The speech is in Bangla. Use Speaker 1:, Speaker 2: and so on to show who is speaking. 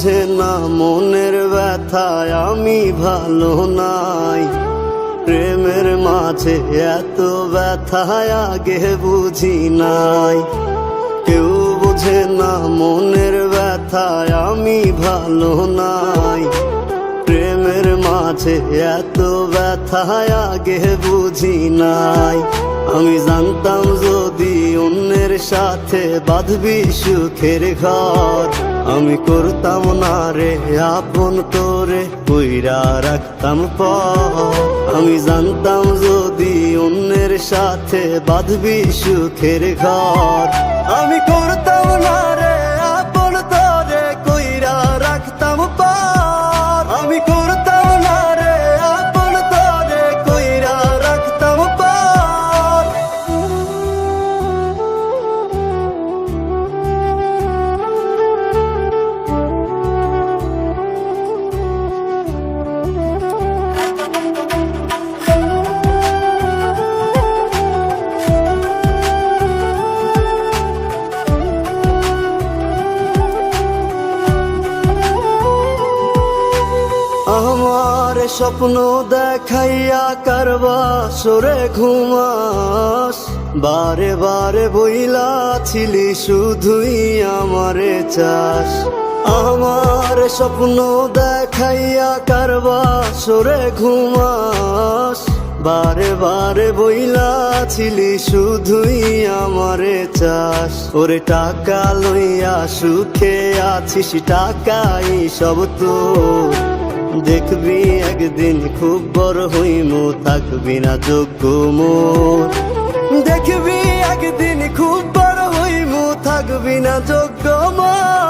Speaker 1: বুঝে না মনের ব্যথায় আমি ভালো নাই। প্রেমের মাঝে এত ব্যথায় আগে বুঝি নাই। কেউ বুঝে না মনের ব্যথায় আমি ভালো নাই। প্রেমের মাঝে এত ব্যথায় আগে বুঝি নাই। আমি জানতাম যদি অন্যের সাথে বাঁধবি সুখের ঘর, আমি করতাম না রে আপন তোরে কইরা রাখতাম পর। আমি জানতাম যদি অন্যের সাথে বাঁধবি সুখের ঘর, আমি করতাম না রে আপন তোরে কইরা রাখতাম পর। আমি করতাম না রে আপন তোরে কইরা রাখতাম পর। আমার স্বপ্ন দেখাইয়া কারবা সরে ঘুমাস, বারে বারে বইলা ছিলি শুধুই আমারে চাস। আমার স্বপ্ন দেখাইয়া কারবা সরে ঘুমাস, বারে বারে বইলা ছিলি শুধুই আমারে চাস। ওরে টাকা লইয়া সুখে আছিস, টাকাই সব তোর। দেখবি একদিন খুব বড় হইমু, থাকবি না যোগ্য মোর। দেখবি একদিন খুব বড় হইমু, থাকবি না যোগ্য মোর।